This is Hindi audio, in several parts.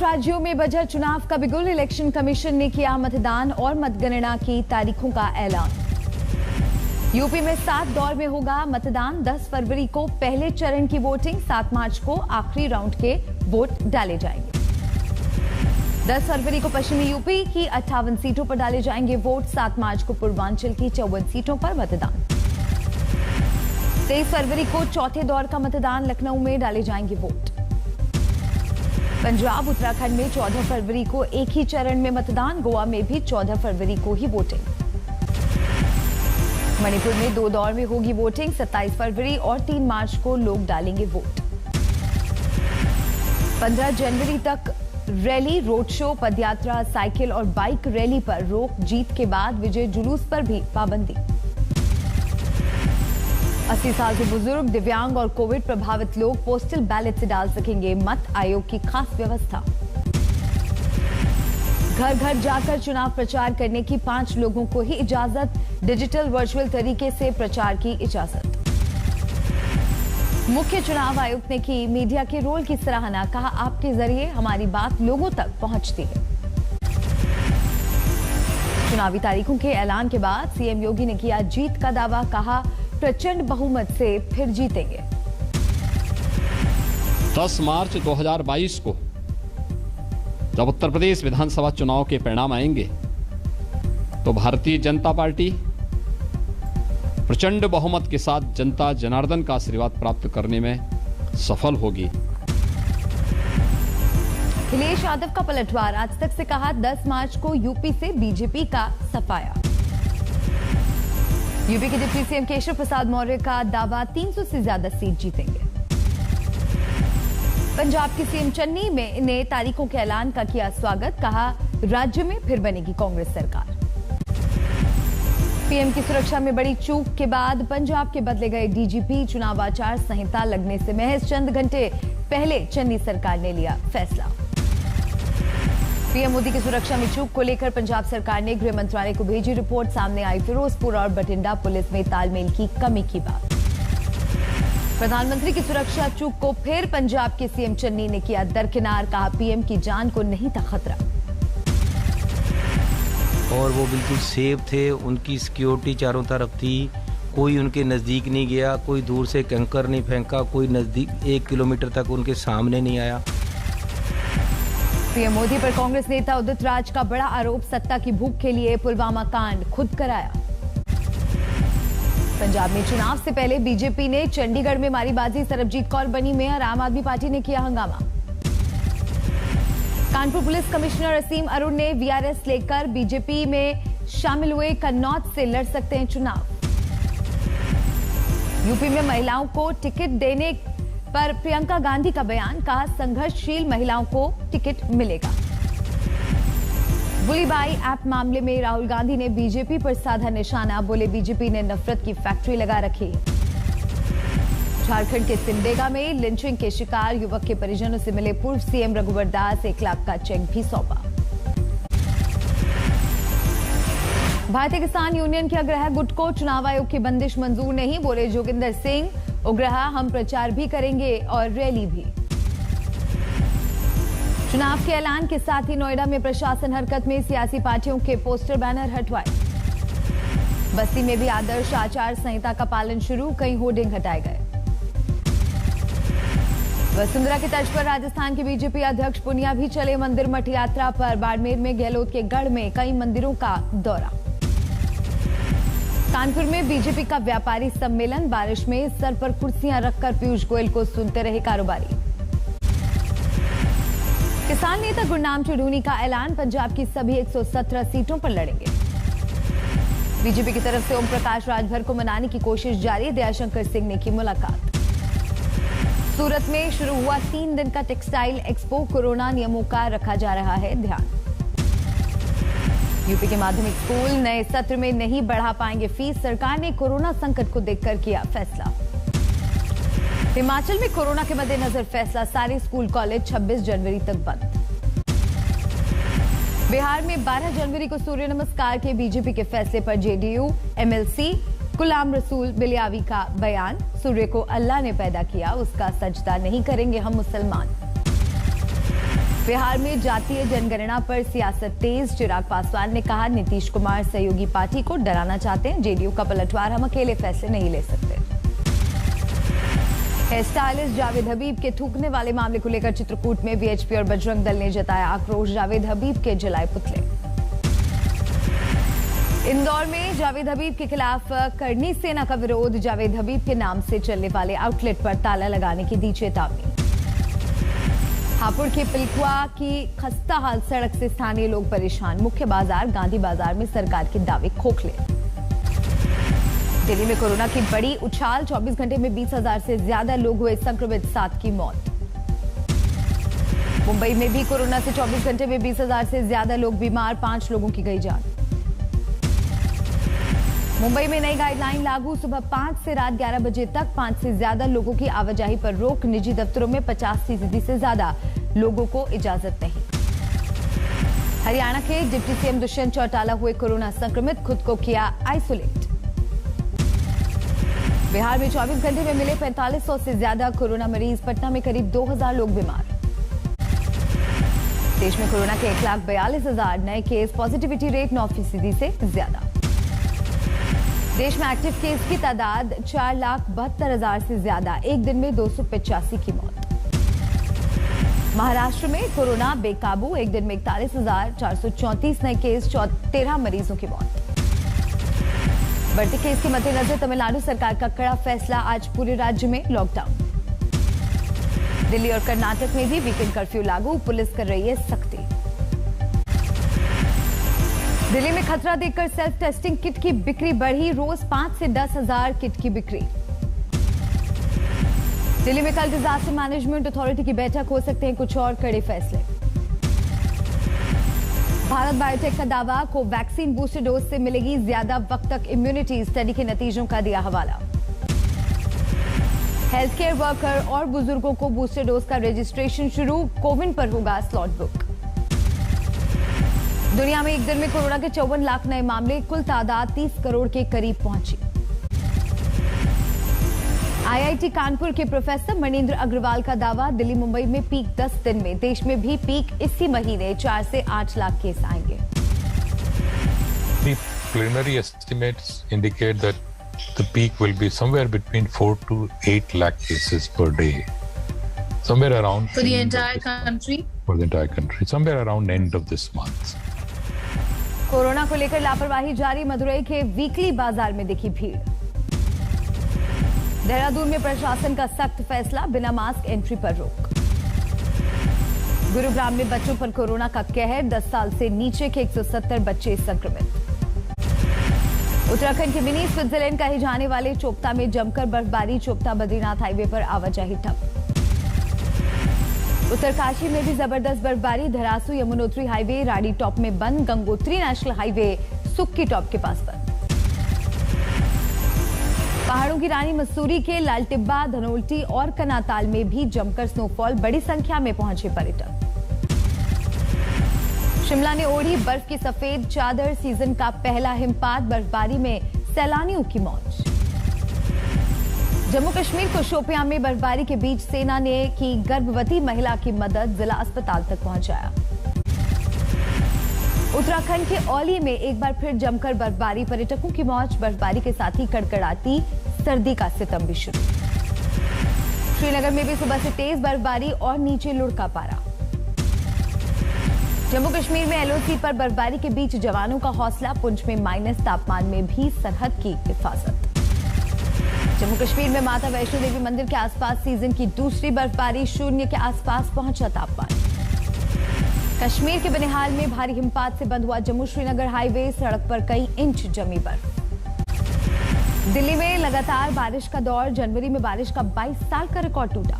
8 राज्यों में बजट चुनाव का बिगुल। इलेक्शन कमीशन ने किया मतदान और मतगणना की तारीखों का ऐलान। यूपी में 7 दौर में होगा मतदान। 10 फरवरी को पहले चरण की वोटिंग, 7 मार्च को आखिरी राउंड के वोट डाले जाएंगे। 10 फरवरी को पश्चिमी यूपी की 58 सीटों पर डाले जाएंगे वोट। 7 मार्च को पूर्वांचल की 54 सीटों पर मतदान। 23 फरवरी को चौथे दौर का मतदान। लखनऊ में डाले जाएंगे वोट। पंजाब उत्तराखंड में 14 फरवरी को एक ही चरण में मतदान। गोवा में भी 14 फरवरी को ही वोटिंग। मणिपुर में 2 दौर में होगी वोटिंग। 27 फरवरी और 3 मार्च को लोग डालेंगे वोट। 15 जनवरी तक रैली, रोड शो, पदयात्रा, साइकिल और बाइक रैली पर रोक। जीत के बाद विजय जुलूस पर भी पाबंदी। 80 साल से बुजुर्ग, दिव्यांग और कोविड प्रभावित लोग पोस्टल बैलेट से डाल सकेंगे मत। आयोग की खास व्यवस्था। घर घर जाकर चुनाव प्रचार करने की 5 लोगों को ही इजाजत। डिजिटल वर्चुअल तरीके से प्रचार की इजाजत। मुख्य चुनाव आयुक्त ने की मीडिया के रोल की सराहना। कहा, आपके जरिए हमारी बात लोगों तक पहुंचती है। चुनावी तारीखों के ऐलान के बाद सीएम योगी ने किया जीत का दावा। कहा, प्रचंड बहुमत से फिर जीतेंगे। 10 मार्च 2022 को जब उत्तर प्रदेश विधानसभा चुनाव के परिणाम आएंगे तो भारतीय जनता पार्टी प्रचंड बहुमत के साथ जनता जनार्दन का आशीर्वाद प्राप्त करने में सफल होगी। अखिलेश यादव का पलटवार। आज तक से कहा, 10 मार्च को यूपी से बीजेपी का सफाया। यूपी के डिप्टी सीएम केशव प्रसाद मौर्य का दावा, 300 से ज्यादा सीट जीतेंगे। पंजाब की सीएम चन्नी ने तारीखों के ऐलान का किया स्वागत। कहा, राज्य में फिर बनेगी कांग्रेस सरकार। पीएम की सुरक्षा में बड़ी चूक के बाद पंजाब के बदले गए डीजीपी। चुनाव आचार संहिता लगने से महज चंद घंटे पहले चन्नी सरकार ने लिया फैसला। पीएम मोदी की सुरक्षा में चूक को लेकर पंजाब सरकार ने गृह मंत्रालय को भेजी रिपोर्ट। सामने आई फिरोजपुर और बठिंडा पुलिस में तालमेल की कमी की बात। प्रधानमंत्री की सुरक्षा चूक को फिर पंजाब के सीएम चन्नी ने किया दरकिनार। कहा, पीएम की जान को नहीं था खतरा। और वो बिल्कुल सेफ थे। उनकी सिक्योरिटी चारों तरफ थी। कोई उनके नजदीक नहीं गया, कोई दूर से कंकर नहीं फेंका, कोई नजदीक 1 किलोमीटर तक उनके सामने नहीं आया। पीएम मोदी पर कांग्रेस नेता उदित राज का बड़ा आरोप। सत्ता की भूख के लिए पुलवामा कांड खुद कराया। पंजाब में चुनाव से पहले बीजेपी ने चंडीगढ़ में मारी बाजी। सरबजीत कौर बनी मेयर। आम आदमी पार्टी ने किया हंगामा। कानपुर पुलिस कमिश्नर असीम अरुण ने वीआरएस लेकर बीजेपी में शामिल हुए। कन्नौज से लड़ सकते हैं चुनाव। यूपी में महिलाओं को टिकट देने पर प्रियंका गांधी का बयान। कहा, संघर्षशील महिलाओं को टिकट मिलेगा। बुलीबाई ऐप मामले में राहुल गांधी ने बीजेपी पर साधा निशाना। बोले, बीजेपी ने नफरत की फैक्ट्री लगा रखी। झारखंड के सिमडेगा में लिंचिंग के शिकार युवक के परिजनों से मिले पूर्व सीएम रघुवर दास। 1 लाख का चेक भी सौंपा। भारतीय किसान यूनियन के अग्रह गुट को चुनाव आयोग की बंदिश मंजूर नहीं। बोले जोगिंदर सिंह उग्रह, हम प्रचार भी करेंगे और रैली भी। चुनाव के ऐलान के साथ ही नोएडा में प्रशासन हरकत में। सियासी पार्टियों के पोस्टर बैनर हटवाए। बस्ती में भी आदर्श आचार संहिता का पालन शुरू। कई होर्डिंग हटाए गए। वसुंधरा की तर्ज पर राजस्थान के बीजेपी अध्यक्ष पुनिया भी चले मंदिर मठ यात्रा पर। बाड़मेर में गहलोत के गढ़ में कई मंदिरों का दौरा। कानपुर में बीजेपी का व्यापारी सम्मेलन। बारिश में सर पर कुर्सियां रखकर पीयूष गोयल को सुनते रहे कारोबारी। किसान नेता गुरनाम चढ़ूनी का ऐलान। पंजाब की सभी 117 सीटों पर लड़ेंगे। बीजेपी की तरफ से ओम प्रकाश राजभर को मनाने की कोशिश जारी। दयाशंकर सिंह ने की मुलाकात। सूरत में शुरू हुआ 3 दिन का टेक्सटाइल एक्सपो। कोरोना नियमों का रखा जा रहा है ध्यान। यूपी के माध्यमिक स्कूल नए सत्र में नहीं बढ़ा पाएंगे फीस। सरकार ने कोरोना संकट को देखकर किया फैसला। हिमाचल में कोरोना के मद्देनजर फैसला। सारे स्कूल कॉलेज 26 जनवरी तक बंद। बिहार में 12 जनवरी को सूर्य नमस्कार के बीजेपी के फैसले पर जेडीयू एमएलसी गुलाम रसूल बिलियावी का बयान। सूर्य को अल्लाह ने पैदा किया, उसका सजदा नहीं करेंगे हम मुसलमान। बिहार में जातीय जनगणना पर सियासत तेज। चिराग पासवान ने कहा, नीतीश कुमार सहयोगी पार्टी को डराना चाहते हैं। जेडीयू का पलटवार, हम अकेले फैसले नहीं ले सकते। हेयर स्टाइलिस्ट जावेद हबीब के थूकने वाले मामले को लेकर चित्रकूट में वीएचपी और बजरंग दल ने जताया आक्रोश। जावेद हबीब के जलाए पुतले। इंदौर में जावेद हबीब के खिलाफ करनी सेना का विरोध। जावेद हबीब के नाम से चलने वाले आउटलेट पर ताला लगाने की दी चेतावनी। हापुड़ के पिलकुआ की खस्ता हाल सड़क से स्थानीय लोग परेशान। मुख्य बाजार गांधी बाजार में सरकार के दावे खोखले। दिल्ली में कोरोना की बड़ी उछाल। 24 घंटे में 20,000 से ज्यादा लोग हुए संक्रमित, 7 की मौत। मुंबई में भी कोरोना से 24 घंटे में 20,000 से ज्यादा लोग बीमार, 5 लोगों की गई जान। मुंबई में नई गाइडलाइन लागू। सुबह 5 से रात 11 बजे तक 5 से ज्यादा लोगों की आवाजाही पर रोक। निजी दफ्तरों में 50% से ज्यादा लोगों को इजाजत नहीं। हरियाणा के डिप्टी सीएम दुष्यंत चौटाला हुए कोरोना संक्रमित, खुद को किया आइसोलेट। बिहार में 24 घंटे में मिले 4500 से ज्यादा कोरोना मरीज। पटना में करीब 2000 लोग बीमार। देश में कोरोना के 1,42,000 नए केस। पॉजिटिविटी रेट 9% से ज्यादा। देश में एक्टिव केस की तादाद 4,72,000 से ज्यादा। एक दिन में 285 की मौत। महाराष्ट्र में कोरोना बेकाबू। एक दिन में 41,434 नए केस, 13 मरीजों की मौत। बढ़ते केस के मद्देनजर तमिलनाडु सरकार का कड़ा फैसला। आज पूरे राज्य में लॉकडाउन। दिल्ली और कर्नाटक में भी वीकेंड कर्फ्यू लागू। पुलिस कर रही है सख्ती। दिल्ली में खतरा देखकर सेल्फ टेस्टिंग किट की बिक्री बढ़ी। रोज 5 से 10,000 किट की बिक्री। दिल्ली में कल डिजास्टर मैनेजमेंट अथॉरिटी की बैठक। हो सकते हैं कुछ और कड़े फैसले। भारत बायोटेक का दावा, कोवैक्सीन बूस्टर डोज से मिलेगी ज्यादा वक्त तक इम्यूनिटी। स्टडी के नतीजों का दिया हवाला। हेल्थ केयर वर्कर और बुजुर्गों को बूस्टर डोज का रजिस्ट्रेशन शुरू। कोविन पर होगा स्लॉट बुक। दुनिया में एक दिन में कोरोना के 54 लाख नए मामले। कुल तादाद 30 करोड़ के करीब पहुंची। आईआईटी कानपुर के प्रोफेसर मनींद्र अग्रवाल का दावा, दिल्ली मुंबई में पीक 10 दिन में। देश में भी पीक इसी महीने। 4 से 8 लाख केस आएंगे। The preliminary estimates indicate that the peak will be somewhere between 4 to 8 lakh cases per day. Somewhere around for the entire country. For the entire country, somewhere around end of this month. Corona को लेकर लापरवाही जारी। मदुरई के वीकली बाजार में दिखी भीड़। देहरादून में प्रशासन का सख्त फैसला, बिना मास्क एंट्री पर रोक। गुरुग्राम में बच्चों पर कोरोना का कहर। 10 साल से नीचे के 170 बच्चे संक्रमित। उत्तराखंड के मिनी स्विट्जरलैंड कहे जाने वाले चोपता में जमकर बर्फबारी। चोपता बद्रीनाथ हाईवे पर आवाजाही ठप। उत्तरकाशी में भी जबरदस्त बर्फबारी। धरासू यमुनोत्री हाईवे राड़ी टॉप में बंद। गंगोत्री नेशनल हाईवे सुक्की टॉप के पास बंद। पहाड़ों की रानी मसूरी के लालटिब्बा, धनोल्टी और कनाताल में भी जमकर स्नोफॉल। बड़ी संख्या में पहुंचे पर्यटक। शिमला ने ओढ़ी बर्फ की सफेद चादर। सीजन का पहला हिमपात। बर्फबारी में सैलानियों की मौज। जम्मू कश्मीर को शोपियां में बर्फबारी के बीच सेना ने की गर्भवती महिला की मदद। जिला अस्पताल तक पहुंचाया। उत्तराखंड के औली में एक बार फिर जमकर बर्फबारी। पर्यटकों की मौज। बर्फबारी के साथ ही कड़कड़ाती सर्दी का सितम भी शुरू। श्रीनगर में भी सुबह से तेज बर्फबारी और नीचे लुढ़का पारा। जम्मू कश्मीर में एलओसी पर बर्फबारी के बीच जवानों का हौसला। पुंछ में माइनस तापमान में भी सरहद की हिफाजत। जम्मू कश्मीर में माता वैष्णो देवी मंदिर के आसपास सीजन की दूसरी बर्फबारी। 0 के आसपास पहुंचा तापमान। कश्मीर के बनिहाल में भारी हिमपात से बंद हुआ जम्मू श्रीनगर हाईवे। सड़क पर कई इंच जमी बर्फ। दिल्ली में लगातार बारिश का दौर। जनवरी में बारिश का 22 साल का रिकॉर्ड टूटा।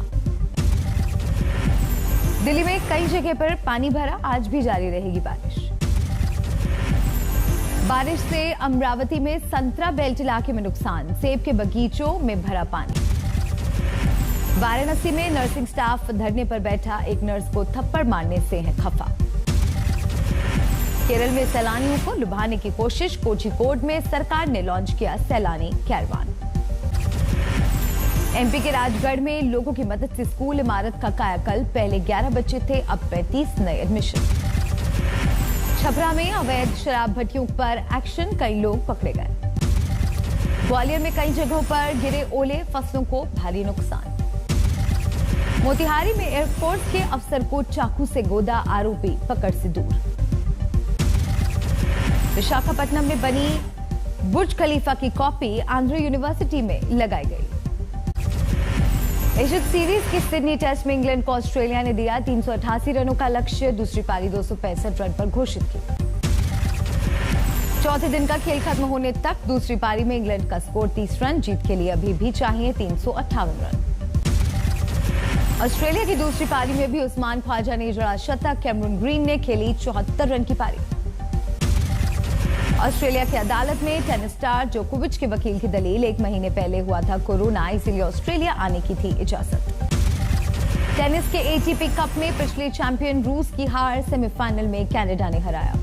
दिल्ली में कई जगह पर पानी भरा। आज भी जारी रहेगी बारिश। बारिश से अमरावती में संतरा बेल्ट इलाके में नुकसान। सेब के बगीचों में भरा पानी। वाराणसी में नर्सिंग स्टाफ धरने पर बैठा। एक नर्स को थप्पड़ मारने से है खफा। केरल में सैलानियों को लुभाने की कोशिश। कोझिकोड में सरकार ने लॉन्च किया सैलानी कैरवान। एमपी के राजगढ़ में लोगों की मदद से स्कूल इमारत का कायाकल्प। पहले 11 बच्चे थे, अब 35 नए एडमिशन। छपरा में अवैध शराब भट्टियों पर एक्शन, कई लोग पकड़े गए। ग्वालियर में कई जगहों पर गिरे ओले, फसलों को भारी नुकसान। मोतिहारी में एयरफोर्स के अफसर को चाकू से गोदा, आरोपी पकड़ से दूर। विशाखापट्टनम में बनी बुर्ज खलीफा की कॉपी आंध्र यूनिवर्सिटी में लगाई गई। एशियन सीरीज की सिडनी टेस्ट में इंग्लैंड को ऑस्ट्रेलिया ने दिया 388 रनों का लक्ष्य। दूसरी पारी 265 रन पर घोषित की। चौथे दिन का खेल खत्म होने तक दूसरी पारी में इंग्लैंड का स्कोर 30 रन। जीत के लिए अभी भी चाहिए 358 रन। ऑस्ट्रेलिया की दूसरी पारी में भी उस्मान ख्वाजा ने जड़ा शतक। कैमरून ग्रीन ने खेली 74 रन की पारी। ऑस्ट्रेलिया की अदालत में टेनिस स्टार जोकोविच के वकील की दलील, 1 महीने पहले हुआ था कोरोना, इसीलिए ऑस्ट्रेलिया आने की थी इजाजत। टेनिस के एटीपी कप में पिछले चैंपियन रूस की हार, सेमीफाइनल में कनाडा ने हराया।